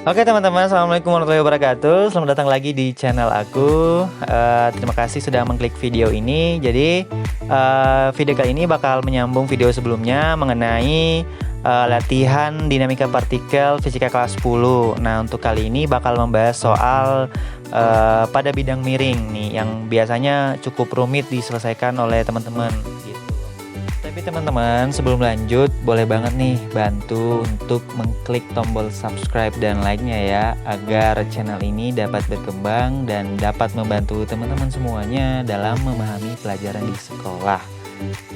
Oke teman-teman, assalamualaikum warahmatullahi wabarakatuh. Selamat datang lagi di channel aku. Terima kasih sudah mengklik video ini. Jadi video kali ini bakal menyambung video sebelumnya mengenai latihan dinamika partikel fisika kelas 10. Nah, untuk kali ini bakal membahas soal pada bidang miring nih, yang biasanya cukup rumit diselesaikan oleh teman-teman gitu. Tapi teman-teman, sebelum lanjut, boleh banget nih bantu untuk mengklik tombol subscribe dan like-nya ya, agar channel ini dapat berkembang dan dapat membantu teman-teman semuanya dalam memahami pelajaran di sekolah.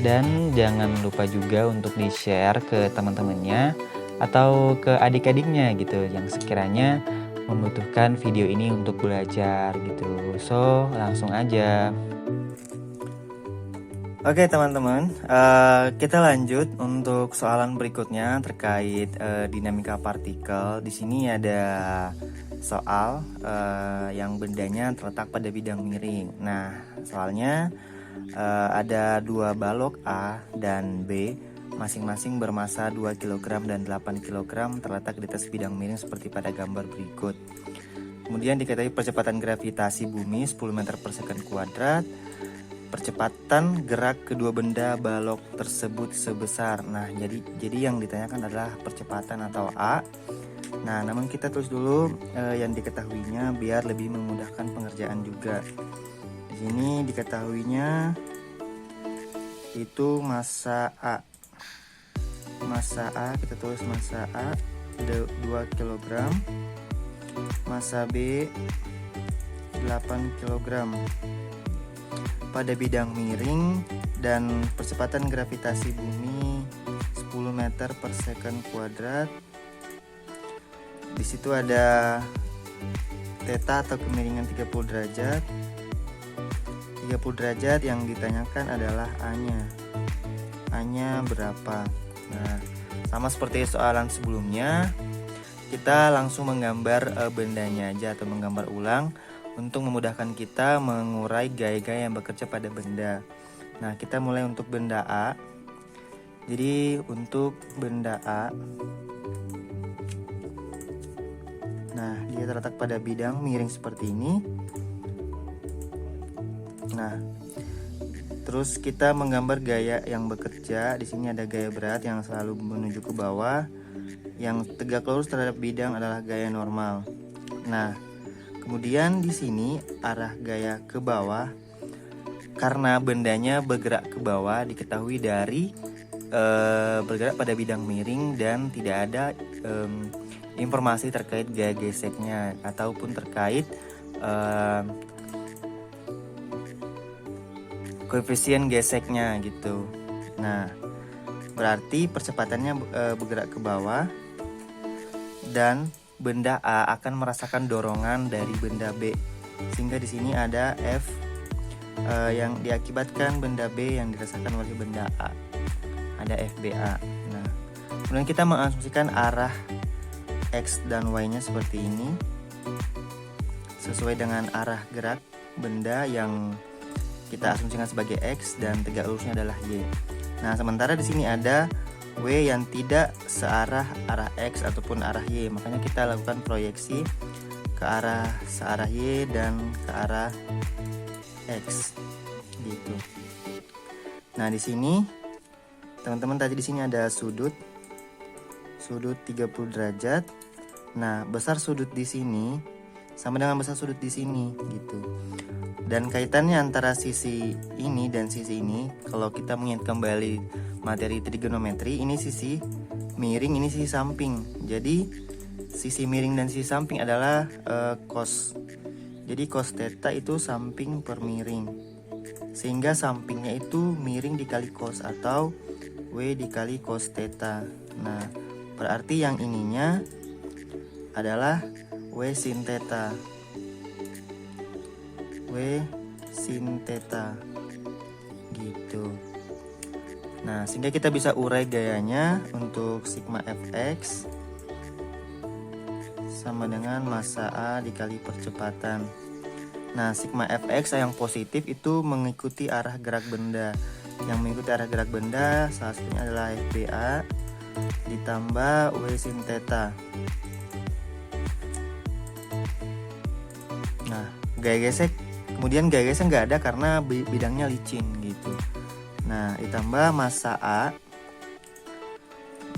Dan jangan lupa juga untuk di-share ke teman-temannya atau ke adik-adiknya gitu yang sekiranya membutuhkan video ini untuk belajar gitu. So, langsung aja. Oke teman-teman, kita lanjut untuk soalan berikutnya terkait dinamika partikel. Di sini ada soal yang bendanya terletak pada bidang miring. Nah, soalnya ada dua balok A dan B, masing-masing bermasa 2 kg dan 8 kg terletak di atas bidang miring seperti pada gambar berikut. Kemudian diketahui percepatan gravitasi bumi 10 meter per second kuadrat. Percepatan gerak kedua benda balok tersebut sebesar. Nah, jadi yang ditanyakan adalah percepatan atau A. Nah, namun kita tulis dulu yang diketahuinya biar lebih memudahkan pengerjaan juga. Di sini diketahuinya itu massa A. Massa A, kita tulis massa A 2 kg. Massa B 8 kg. Pada bidang miring dan percepatan gravitasi bumi 10 meter per second kuadrat. Di situ ada theta atau kemiringan 30 derajat. 30 derajat yang ditanyakan adalah A-nya. A-nya berapa? Nah, sama seperti soalan sebelumnya, kita langsung menggambar bendanya aja atau menggambar ulang untuk memudahkan kita mengurai gaya-gaya yang bekerja pada benda. Nah, kita mulai untuk benda A. Jadi untuk benda A, nah dia terletak pada bidang miring seperti ini. Nah, terus kita menggambar gaya yang bekerja. Di sini ada gaya berat yang selalu menuju ke bawah. Yang tegak lurus terhadap bidang adalah gaya normal. Nah, kemudian di sini arah gaya ke bawah, karena bendanya bergerak ke bawah diketahui dari bergerak pada bidang miring dan tidak ada informasi terkait gaya geseknya ataupun terkait koefisien geseknya gitu. Nah, berarti percepatannya bergerak ke bawah dan benda A akan merasakan dorongan dari benda B, sehingga di sini ada F yang diakibatkan benda B yang dirasakan oleh benda A, ada FBA. Nah, kemudian kita mengasumsikan arah X dan Y-nya seperti ini, sesuai dengan arah gerak benda yang kita asumsikan sebagai X dan tegak lurusnya adalah Y. Nah, sementara di sini ada W yang tidak searah arah X ataupun arah Y, makanya kita lakukan proyeksi ke arah searah Y dan ke arah X gitu. Nah, di sini teman-teman tadi di sini ada sudut 30 derajat. Nah, besar sudut di sini sama dengan besar sudut di sini gitu. Dan kaitannya antara sisi ini dan sisi ini, kalau kita mengingat kembali materi trigonometri, ini sisi miring, ini sisi samping. Jadi sisi miring dan sisi samping adalah cos. Jadi cos theta itu samping per miring, sehingga sampingnya itu miring dikali cos atau W dikali cos theta. Nah, berarti yang ininya adalah W sin theta. W sin theta gitu. Nah, sehingga kita bisa urai gayanya untuk sigma fx sama dengan massa A dikali percepatan. Nah, sigma fx yang positif itu mengikuti arah gerak benda. Yang mengikuti arah gerak benda salah satunya adalah FBA ditambah W sin theta. gaya gesek, kemudian gaya gesek nggak ada karena bidangnya licin gitu. Nah, ditambah massa A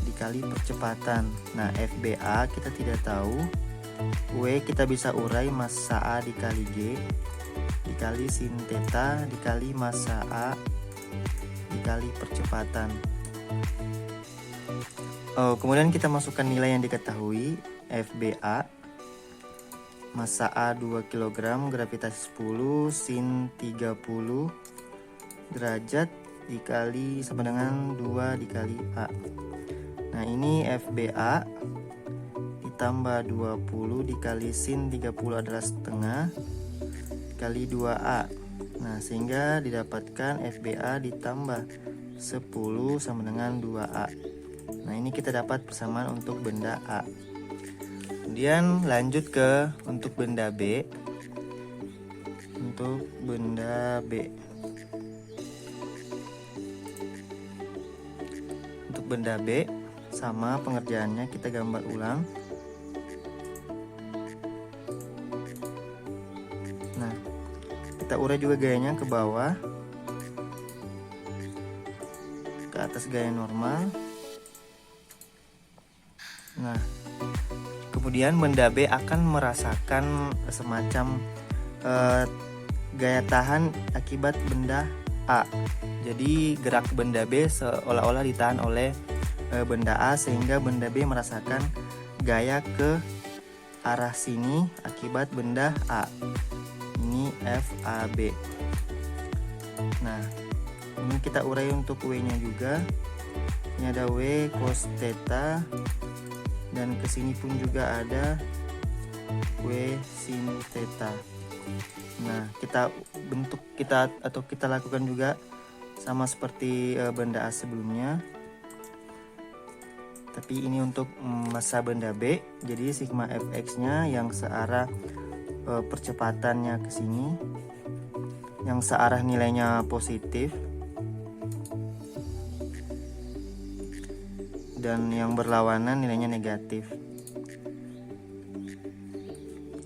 dikali percepatan. Nah, FBA kita tidak tahu. W kita bisa urai massa A dikali G dikali sin theta dikali massa A dikali percepatan. Kemudian kita masukkan nilai yang diketahui. FBA massa A 2 kg, gravitasi 10, sin 30 derajat dikali sama dengan 2 dikali A. Nah, ini FBA ditambah 20 dikali sin 30 adalah setengah dikali 2A. Nah, sehingga didapatkan FBA ditambah 10 sama dengan 2A. Nah, ini kita dapat persamaan untuk benda A. Kemudian lanjut ke untuk benda B. Untuk benda B. Untuk benda B sama pengerjaannya kita gambar ulang. Nah, kita urai juga gayanya ke bawah, ke atas gaya normal. Nah, kemudian benda B akan merasakan semacam gaya tahan akibat benda A. Jadi gerak benda B seolah-olah ditahan oleh benda A, sehingga benda B merasakan gaya ke arah sini akibat benda A. Ini FAB. Nah, ini kita urai untuk W-nya juga. Ini ada W cos theta, dan kesini pun juga ada W sin theta. Nah, kita lakukan juga sama seperti benda A sebelumnya, tapi ini untuk massa benda B. Jadi sigma fx nya yang searah percepatannya ke sini, yang searah nilainya positif, dan yang berlawanan nilainya negatif.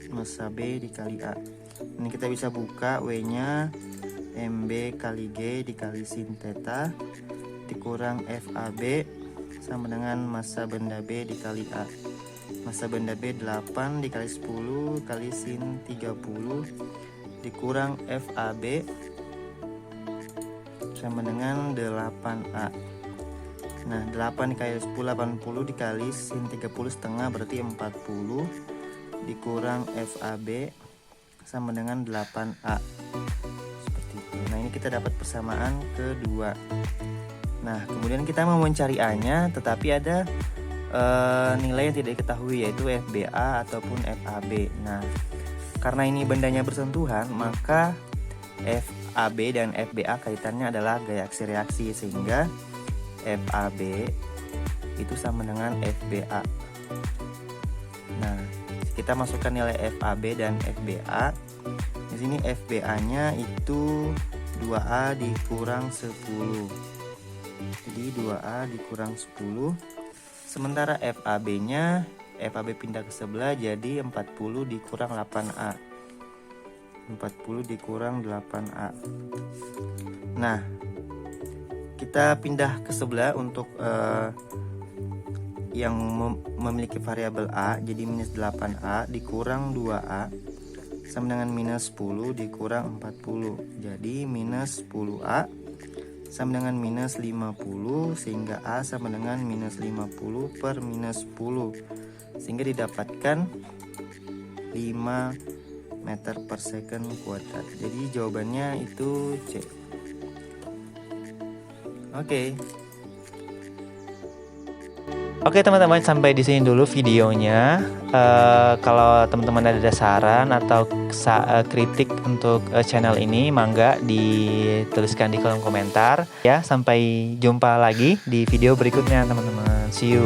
Massa B dikali A. Ini kita bisa buka W-nya MB kali G dikali sin theta dikurang FAB sama dengan massa benda B dikali A. Massa benda B 8 dikali 10 kali sin 30 dikurang FAB sama dengan 8A. Nah, 8 dikali 10 80 dikali sin 30 setengah berarti 40 dikurang FAB sama dengan 8A. Seperti itu. Nah, ini kita dapat persamaan kedua. Nah, kemudian kita mau mencari A-nya, tetapi ada nilai yang tidak diketahui, yaitu FBA ataupun FAB. Nah, karena ini bendanya bersentuhan, maka FAB dan FBA kaitannya adalah gaya aksi reaksi, sehingga FAB itu sama dengan FBA. Nah, kita masukkan nilai FAB dan FBA. Di sini FBA-nya itu 2A dikurang 10. Jadi 2A dikurang 10. Sementara FAB-nya, FAB pindah ke sebelah jadi 40 dikurang 8A. 40 dikurang 8A. Nah, kita pindah ke sebelah untuk yang memiliki variabel A, jadi minus 8A dikurang 2A sama dengan minus 10 dikurang 40. Jadi minus 10A sama dengan minus 50, sehingga A sama dengan minus 50 per minus 10, sehingga didapatkan 5 meter per second kuadrat. Jadi jawabannya itu C. Oke teman-teman, sampai di sini dulu videonya. Kalau teman-teman ada saran atau kritik untuk channel ini, mangga dituliskan di kolom komentar ya. Sampai jumpa lagi di video berikutnya teman-teman. See you.